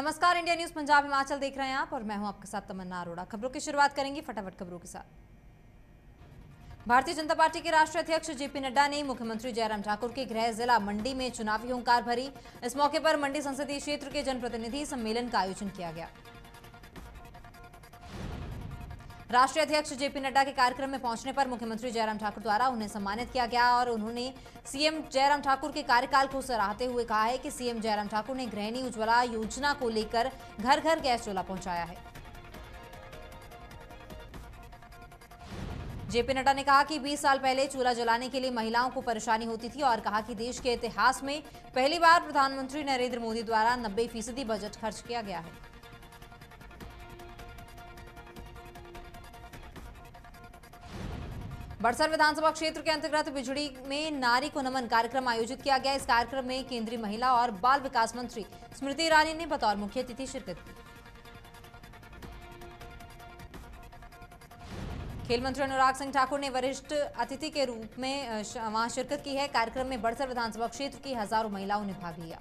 नमस्कार, India news Punjab Himachal देख रहे हैं आप और मैं हूं आपके साथ तमन्ना अरोड़ा। खबरों की शुरुआत करेंगे फटाफट खबरों के साथ। भारतीय जनता पार्टी के राष्ट्रीय अध्यक्ष जेपी नड्डा ने मुख्यमंत्री जयराम ठाकुर के गृह जिला मंडी में चुनावी हुंकार भरी। इस मौके पर मंडी संसदीय क्षेत्र के जनप्रतिनिधि सम्मेलन का आयोजन किया गया। राष्ट्रीय अध्यक्ष जेपी नड्डा के कार्यक्रम में पहुंचने पर मुख्यमंत्री जयराम ठाकुर द्वारा उन्हें सम्मानित किया गया और उन्होंने सीएम जयराम ठाकुर के कार्यकाल को सराहते हुए कहा है कि सीएम जयराम ठाकुर ने गृहिणी उज्ज्वला योजना को लेकर घर घर गैस चूल्हा पहुंचाया है। जेपी नड्डा ने कहा कि 20 साल पहले चूल्हा जलाने के लिए महिलाओं को परेशानी होती थी और कहा कि देश के इतिहास में पहली बार प्रधानमंत्री नरेंद्र मोदी द्वारा 90% बजट खर्च किया गया है। बड़सर विधानसभा क्षेत्र के अंतर्गत बिजड़ी में नारी को नमन कार्यक्रम आयोजित किया गया। इस कार्यक्रम में केंद्रीय महिला और बाल विकास मंत्री स्मृति ईरानी ने बतौर मुख्य अतिथि शिरकत की। खेल मंत्री अनुराग सिंह ठाकुर ने वरिष्ठ अतिथि के रूप में वहां शिरकत की है। कार्यक्रम में बड़सर विधानसभा क्षेत्र की हजारों महिलाओं ने भाग लिया।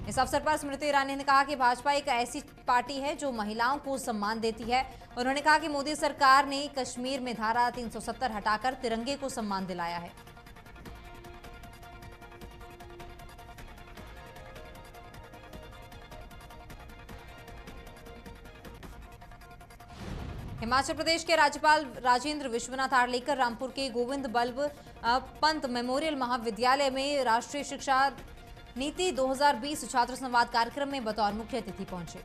इस अवसर पर स्मृति ईरानी ने कहा कि भाजपा एक ऐसी पार्टी है जो महिलाओं को सम्मान देती है। उन्होंने कहा कि मोदी सरकार ने कश्मीर में धारा 370 हटाकर तिरंगे को सम्मान दिलाया है। हिमाचल प्रदेश के राज्यपाल राजेंद्र विश्वनाथ आर्लेकर रामपुर के गोविंद बल्लभ पंत मेमोरियल महाविद्यालय में राष्ट्रीय शिक्षा नीति 2020 छात्र संवाद कार्यक्रम में बतौर मुख्य अतिथि पहुंचे।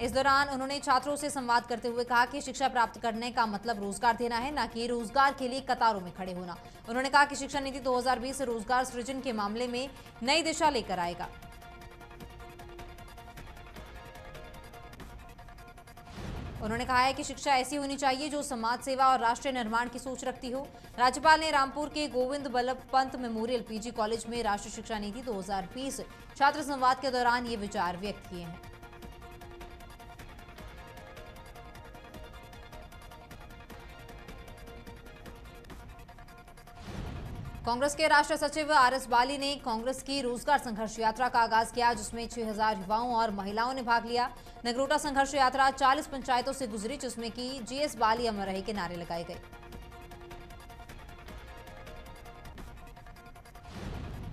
इस दौरान उन्होंने छात्रों से संवाद करते हुए कहा कि शिक्षा प्राप्त करने का मतलब रोजगार देना है, न कि रोजगार के लिए कतारों में खड़े होना। उन्होंने कहा कि शिक्षा नीति 2020 रोजगार सृजन के मामले में नई दिशा लेकर आएगा। उन्होंने कहा है कि शिक्षा ऐसी होनी चाहिए जो समाज सेवा और राष्ट्र निर्माण की सोच रखती हो। राज्यपाल ने रामपुर के Govind Ballabh Pant memorial PG college में राष्ट्रीय शिक्षा नीति 2020 छात्र संवाद के दौरान ये विचार व्यक्त किए हैं। कांग्रेस के राष्ट्रीय सचिव आरएस बाली ने कांग्रेस की रोजगार संघर्ष यात्रा का आगाज किया, जिसमें 6000 युवाओं और महिलाओं ने भाग लिया। नगरोटा संघर्ष यात्रा 40 पंचायतों से गुजरी, जिसमें कि जीएस बाली अमर रहे के नारे लगाए गए।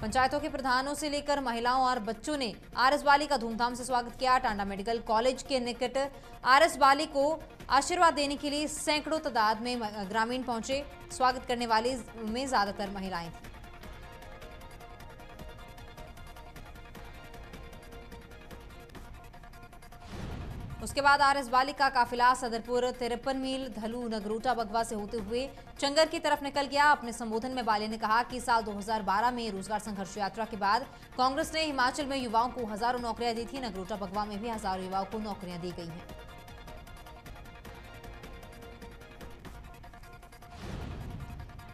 पंचायतों के प्रधानों से लेकर महिलाओं और बच्चों ने आरएस बाली का धूमधाम से स्वागत किया। टांडा मेडिकल कॉलेज के निकट आरएस बाली को आशीर्वाद देने के लिए सैकड़ों तादाद में ग्रामीण पहुंचे। स्वागत करने वाले में ज्यादातर महिलाएं थीं। उसके बाद आरएस बाली का काफिला सदरपुर, 53 मील, धलू, नगरोटा, बगवा से होते हुए चंगर की तरफ निकल गया। अपने संबोधन में बाली ने कहा कि साल 2012 में रोजगार संघर्ष यात्रा के बाद कांग्रेस ने हिमाचल में युवाओं को हजारों नौकरियां दी थी। नगरोटा, बगवा में भी हजारों युवाओं को नौकरियां दी गई हैं।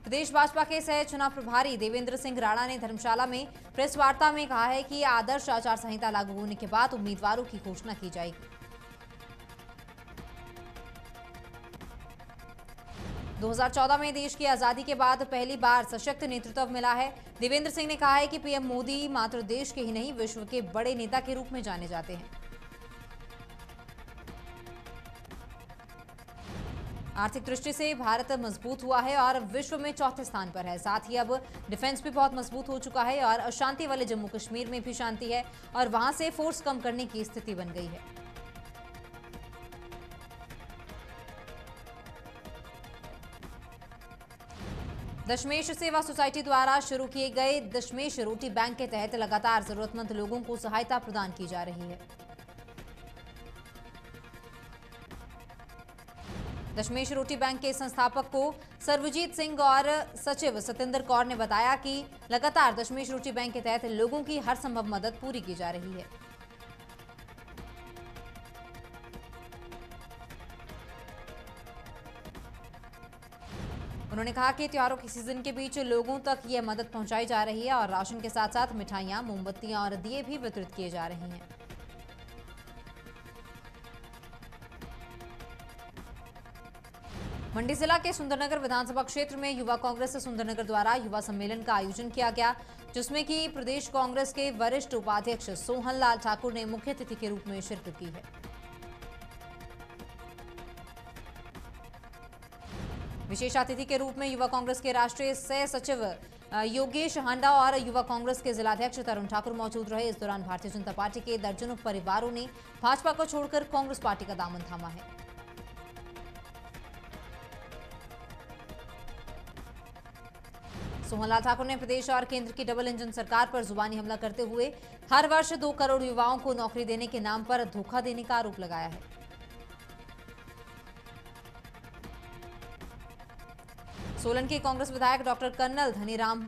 प्रदेश भाजपा के सह चुनाव प्रभारी देवेंद्र सिंह राणा ने धर्मशाला में प्रेस वार्ता में कहा है कि आदर्श आचार संहिता लागू होने के बाद उम्मीदवारों की घोषणा की जाएगी। 2014 में देश की आजादी के बाद पहली बार सशक्त नेतृत्व मिला है। देवेंद्र सिंह ने कहा है कि पीएम मोदी मात्र देश के ही नहीं विश्व के बड़े नेता के रूप में जाने जाते हैं। आर्थिक दृष्टि से भारत मजबूत हुआ है और विश्व में चौथे स्थान पर है। साथ ही अब डिफेंस भी बहुत मजबूत हो चुका है और अशांति वाले जम्मू कश्मीर में भी शांति है और वहां से फोर्स कम करने की स्थिति बन गई है। दशमेश सेवा सोसाइटी द्वारा शुरू किए गए दशमेश रोटी बैंक के तहत लगातार जरूरतमंद लोगों को सहायता प्रदान की जा रही है। दशमेश रोटी बैंक के संस्थापक को सर्वजीत सिंह और सचिव सतेंद्र कौर ने बताया कि लगातार दशमेश रोटी बैंक के तहत लोगों की हर संभव मदद पूरी की जा रही है। उन्होंने कहा कि त्योहारों के सीजन के बीच लोगों तक यह मदद पहुंचाई जा रही है और राशन के साथ साथ मिठाइयां, मोमबत्तियां और दिए भी वितरित किए जा रहे हैं। मंडी जिला के सुंदरनगर विधानसभा क्षेत्र में युवा कांग्रेस सुंदरनगर द्वारा युवा सम्मेलन का आयोजन किया गया, जिसमें कि प्रदेश कांग्रेस के वरिष्ठ उपाध्यक्ष सोहन लाल ठाकुर ने मुख्य अतिथि के रूप में शिरकत की है। विशेष अतिथि के रूप में युवा कांग्रेस के राष्ट्रीय सह सचिव योगेश हांडा और युवा कांग्रेस के जिलाध्यक्ष तरुण ठाकुर मौजूद रहे। इस दौरान भारतीय जनता पार्टी के दर्जनों परिवारों ने भाजपा को छोड़कर कांग्रेस पार्टी का दामन थामा है। सोहनलाल ठाकुर ने प्रदेश और केंद्र की डबल इंजन सरकार पर जुबानी हमला करते हुए हर वर्ष 2 करोड़ युवाओं को नौकरी देने के नाम पर धोखा देने का आरोप लगाया है। सोलन के कांग्रेस विधायक डॉक्टर कर्नल धनीराम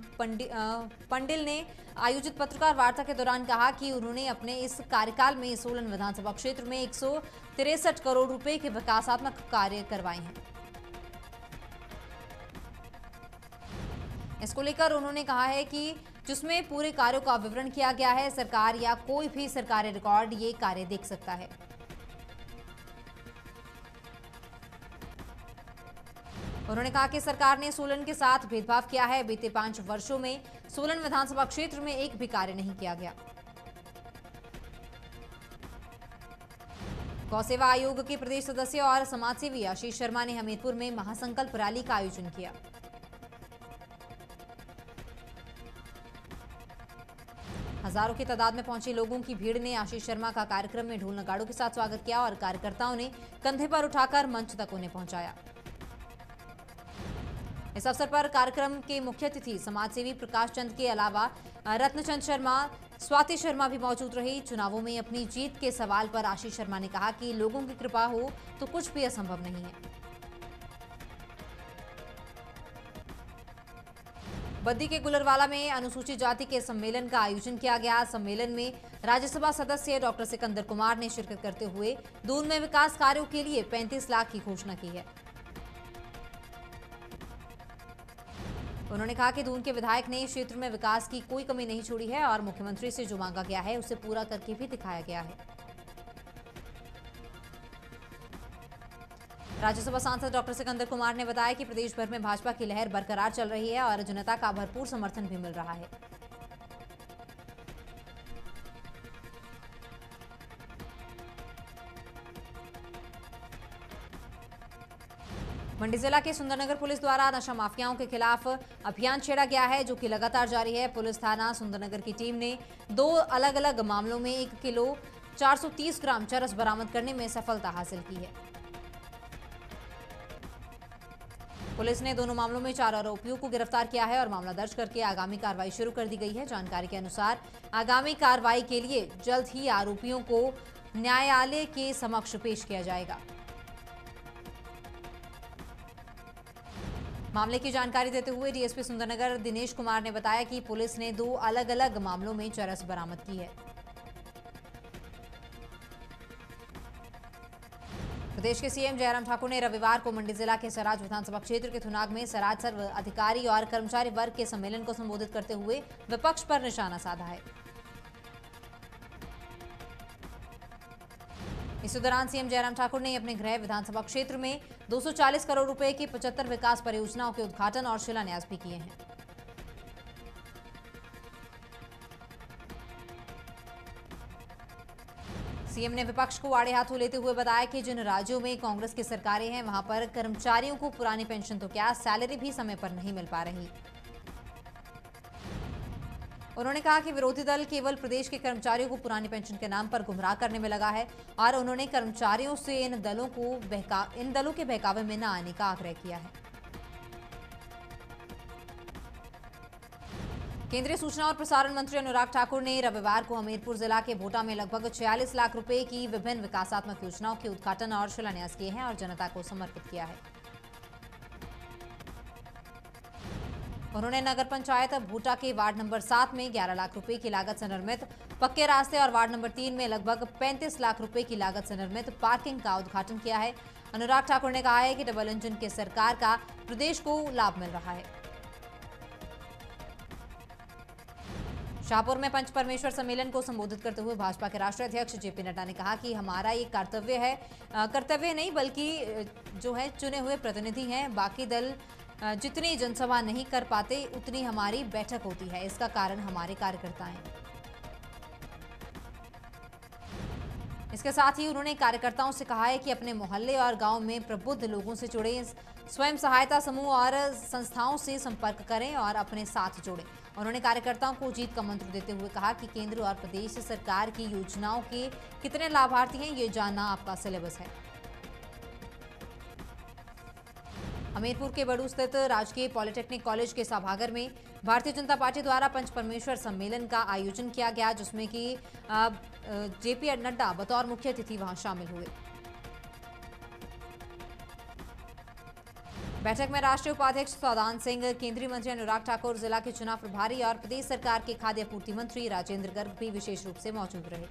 पंडिल ने आयोजित पत्रकार वार्ता के दौरान कहा कि उन्होंने अपने इस कार्यकाल में सोलन विधानसभा क्षेत्र में 163 करोड़ रुपए के विकासात्मक कार्य करवाए हैं। इसको लेकर उन्होंने कहा है कि जिसमें पूरे कार्यों का विवरण किया गया है, सरकार या कोई भी सरकारी रिकॉर्ड ये कार्य देख सकता है। उन्होंने कहा कि सरकार ने सोलन के साथ भेदभाव किया है। बीते 5 वर्षों में सोलन विधानसभा क्षेत्र में एक भी कार्य नहीं किया गया। गौ सेवा आयोग के प्रदेश सदस्य और समाजसेवी आशीष शर्मा ने हमीरपुर में महासंकल्प रैली का आयोजन किया। हजारों की तादाद में पहुंचे लोगों की भीड़ ने आशीष शर्मा का कार्यक्रम में ढोल नगाड़ों के साथ स्वागत किया और कार्यकर्ताओं ने कंधे पर उठाकर मंच तक उन्हें पहुंचाया। इस अवसर पर कार्यक्रम के मुख्य अतिथि समाजसेवी प्रकाश चंद के अलावा रत्नचंद शर्मा, स्वाति शर्मा भी मौजूद रही। चुनावों में अपनी जीत के सवाल पर आशीष शर्मा ने कहा कि लोगों की कृपा हो तो कुछ भी असंभव नहीं है। बद्दी के गुलरवाला में अनुसूचित जाति के सम्मेलन का आयोजन किया गया। सम्मेलन में राज्यसभा सदस्य डॉक्टर सिकंदर कुमार ने शिरकत करते हुए दून में विकास कार्यों के लिए 35 लाख की घोषणा की है। उन्होंने कहा कि दून के विधायक ने क्षेत्र में विकास की कोई कमी नहीं छोड़ी है और मुख्यमंत्री से जो मांगा गया है उसे पूरा करके भी दिखाया गया है। राज्यसभा सांसद डॉक्टर सिकंदर कुमार ने बताया कि प्रदेश भर में भाजपा की लहर बरकरार चल रही है और जनता का भरपूर समर्थन भी मिल रहा है। मंडी जिला के सुंदरनगर पुलिस द्वारा नशा माफियाओं के खिलाफ अभियान छेड़ा गया है, जो कि लगातार जारी है। पुलिस थाना सुंदरनगर की टीम ने 2 अलग अलग मामलों में 1 किलो 430 ग्राम चरस बरामद करने में सफलता हासिल की है। पुलिस ने दोनों मामलों में 4 आरोपियों को गिरफ्तार किया है और मामला दर्ज करके आगामी कार्रवाई शुरू कर दी गई है। जानकारी के अनुसार आगामी कार्रवाई के लिए जल्द ही आरोपियों को न्यायालय के समक्ष पेश किया जाएगा। मामले की जानकारी देते हुए डीएसपी सुंदरनगर दिनेश कुमार ने बताया कि पुलिस ने 2 अलग अलग मामलों में चरस बरामद की है। प्रदेश के सीएम जयराम ठाकुर ने रविवार को मंडी जिला के सराज विधानसभा क्षेत्र के थुनाग में सराज सर्व अधिकारी और कर्मचारी वर्ग के सम्मेलन को संबोधित करते हुए विपक्ष पर निशाना साधा है। इस दौरान सीएम जयराम ठाकुर ने अपने गृह विधानसभा क्षेत्र में 240 करोड़ रुपए की 75 विकास परियोजनाओं के उद्घाटन और शिलान्यास भी किए हैं। सीएम ने विपक्ष को आड़े हाथों लेते हुए बताया कि जिन राज्यों में कांग्रेस की सरकारें हैं वहां पर कर्मचारियों को पुरानी पेंशन तो क्या, सैलरी भी समय पर नहीं मिल पा रही। उन्होंने कहा कि विरोधी दल केवल प्रदेश के कर्मचारियों को पुरानी पेंशन के नाम पर गुमराह करने में लगा है और उन्होंने कर्मचारियों से इन दलों के बहकावे में न आने का आग्रह किया है। केंद्रीय सूचना और प्रसारण मंत्री अनुराग ठाकुर ने रविवार को हमीरपुर जिला के भोटा में लगभग 46 लाख रुपए की विभिन्न विकासात्मक योजनाओं के उद्घाटन और शिलान्यास किए हैं और जनता को समर्पित किया है। उन्होंने नगर पंचायत भोटा के वार्ड नंबर 7 में 11 लाख रुपए की लागत से निर्मित पक्के रास्ते और वार्ड नंबर 3 में लगभग 35 लाख रुपए की लागत से निर्मित पार्किंग का उद्घाटन किया है। अनुराग ठाकुर ने कहा है कि डबल इंजन की सरकार का प्रदेश को लाभ मिल रहा है। शाहपुर में पंच परमेश्वर सम्मेलन को संबोधित करते हुए भाजपा के राष्ट्रीय अध्यक्ष जेपी नड्डा ने कहा कि हमारा ये कर्तव्य है, कर्तव्य नहीं बल्कि जो है चुने हुए प्रतिनिधि हैं। बाकी दल जितनी जनसभा नहीं कर पाते उतनी हमारी बैठक होती है, इसका कारण हमारे कार्यकर्ता हैं। इसके साथ ही उन्होंने कार्यकर्ताओं से कहा है कि अपने मोहल्ले और गांव में प्रबुद्ध लोगों से जुड़े, स्वयं सहायता समूह और संस्थाओं से संपर्क करें और अपने साथ जोड़ें। उन्होंने कार्यकर्ताओं को जीत का मंत्र देते हुए कहा कि केंद्र और प्रदेश सरकार की योजनाओं के कितने लाभार्थी हैं, ये जानना आपका सिलेबस है। हमीरपुर के बड़ू स्थित राजकीय पॉलिटेक्निक कॉलेज के सभागार में भारतीय जनता पार्टी द्वारा पंच परमेश्वर सम्मेलन का आयोजन किया गया, जिसमें कि जेपी नड्डा बतौर मुख्य अतिथि वहां शामिल हुए। बैठक में राष्ट्रीय उपाध्यक्ष सौदान सिंह, केंद्रीय मंत्री अनुराग ठाकुर, जिला के चुनाव प्रभारी और प्रदेश सरकार के खाद्य आपूर्ति मंत्री राजेंद्र गर्ग भी विशेष रूप से मौजूद रहे।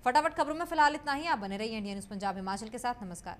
फटाफट खबरों में फिलहाल इतना ही। आप बने रहिए इंडिया न्यूज पंजाब हिमाचल के साथ। नमस्कार।